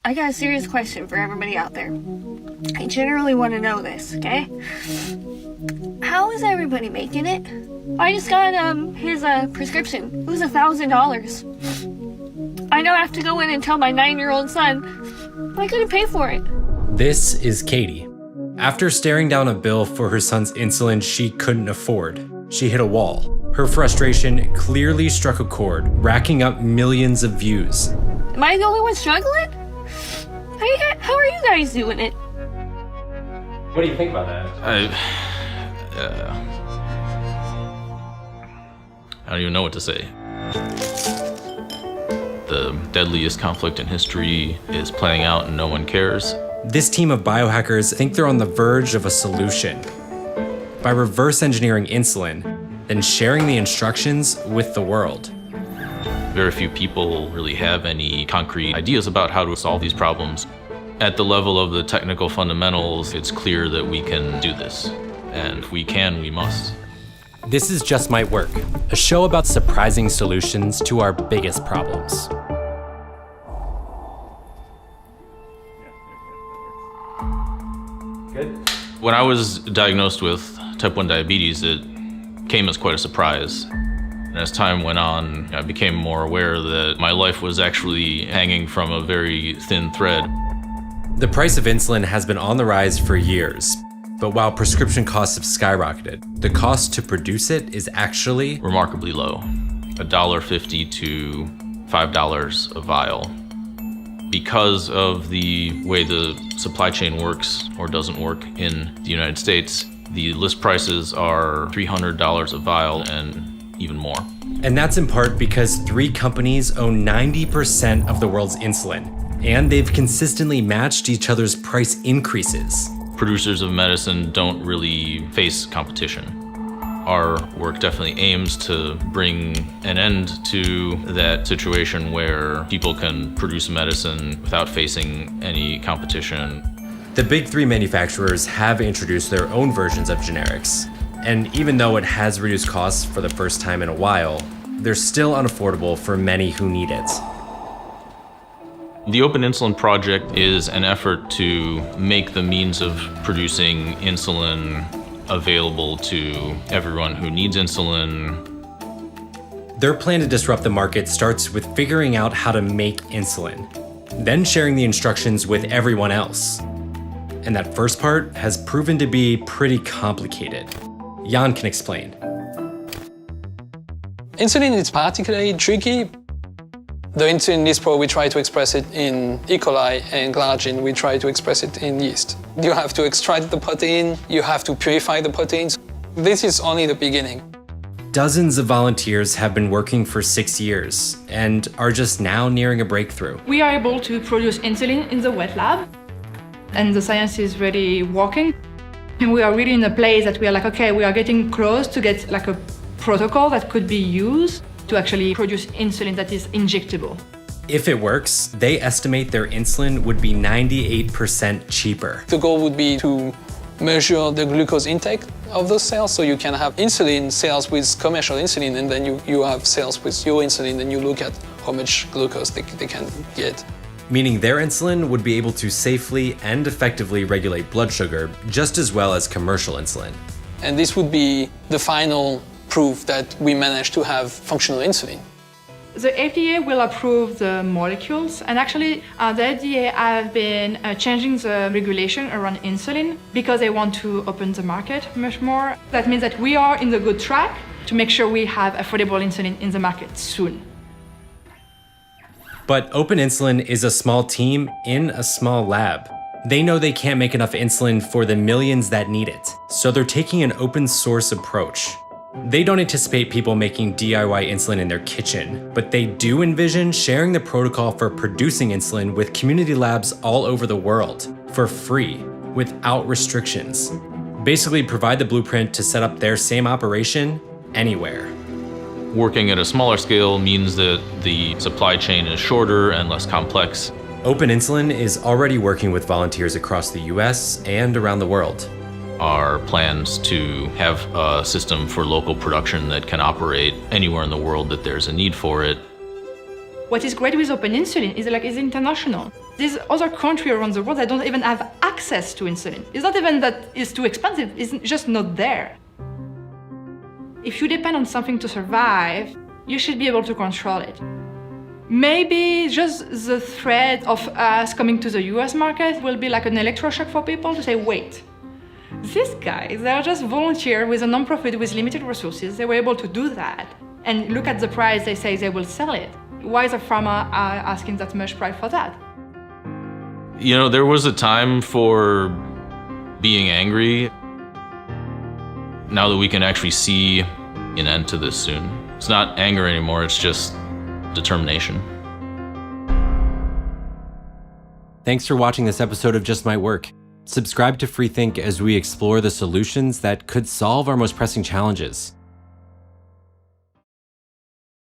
I got a serious question for everybody out there. I generally want to know this, okay? How is everybody making it? I just got his prescription. It was $1,000. I know I have to go in and tell my 9-year-old son I couldn't pay for it. This is Katie. After staring down a bill for her son's insulin she couldn't afford, she hit a wall. Her frustration clearly struck a chord, racking up millions of views. Am I the only one struggling? How are you guys doing it? What do you think about that? I don't even know what to say. The deadliest conflict in history is playing out and no one cares. This team of biohackers think they're on the verge of a solution. By reverse engineering insulin, then sharing the instructions with the world. Very few people really have any concrete ideas about how to solve these problems. At the level of the technical fundamentals, it's clear that we can do this. And if we can, we must. This is Just Might Work, a show about surprising solutions to our biggest problems. Good. When I was diagnosed with type 1 diabetes, it came as quite a surprise. And as time went on, I became more aware that my life was actually hanging from a very thin thread. The price of insulin has been on the rise for years, but while prescription costs have skyrocketed, the cost to produce it is actually remarkably low, $1.50 to $5 a vial. Because of the way the supply chain works or doesn't work in the United States, the list prices are $300 a vial and even more. And that's in part because 3 companies own 90% of the world's insulin, and they've consistently matched each other's price increases. Producers of medicine don't really face competition. Our work definitely aims to bring an end to that situation where people can produce medicine without facing any competition. The big 3 manufacturers have introduced their own versions of generics, and even though it has reduced costs for the first time in a while, they're still unaffordable for many who need it. The Open Insulin Project is an effort to make the means of producing insulin available to everyone who needs insulin. Their plan to disrupt the market starts with figuring out how to make insulin, then sharing the instructions with everyone else. And that first part has proven to be pretty complicated. Jan can explain. Insulin is particularly tricky. The insulin in this probe, we try to express it in E. coli, and glargine, we try to express it in yeast. You have to extract the protein, you have to purify the proteins. This is only the beginning. Dozens of volunteers have been working for 6 years and are just now nearing a breakthrough. We are able to produce insulin in the wet lab, and the science is really working. And we are really in a place that we are like, okay, we are getting close to get like a protocol that could be used to actually produce insulin that is injectable. If it works, they estimate their insulin would be 98% cheaper. The goal would be to measure the glucose intake of those cells, so you can have insulin cells with commercial insulin, and then you have cells with your insulin, and you look at how much glucose they can get. Meaning their insulin would be able to safely and effectively regulate blood sugar just as well as commercial insulin. And this would be the final proof that we managed to have functional insulin. The FDA will approve the molecules, and actually the FDA have been changing the regulation around insulin because they want to open the market much more. That means that we are in the good track to make sure we have affordable insulin in the market soon. But Open Insulin is a small team in a small lab. They know they can't make enough insulin for the millions that need it, so they're taking an open source approach. They don't anticipate people making DIY insulin in their kitchen, but they do envision sharing the protocol for producing insulin with community labs all over the world, for free, without restrictions. Basically provide the blueprint to set up their same operation anywhere. Working at a smaller scale means that the supply chain is shorter and less complex. Open Insulin is already working with volunteers across the US and around the world. Our plans to have a system for local production that can operate anywhere in the world that there's a need for it. What is great with Open Insulin is it's international. These other countries around the world that don't even have access to insulin. It's not even that it's too expensive, it's just not there. If you depend on something to survive, you should be able to control it. Maybe just the threat of us coming to the US market will be like an electroshock for people to say, wait, these guys, they are just volunteers with a non-profit with limited resources. They were able to do that. And look at the price they say they will sell it. Why is a pharma asking that much price for that? You know, there was a time for being angry. Now that we can actually see an end to this soon. It's not anger anymore, it's just determination. Thanks for watching this episode of Just Might Work. Subscribe to Freethink as we explore the solutions that could solve our most pressing challenges.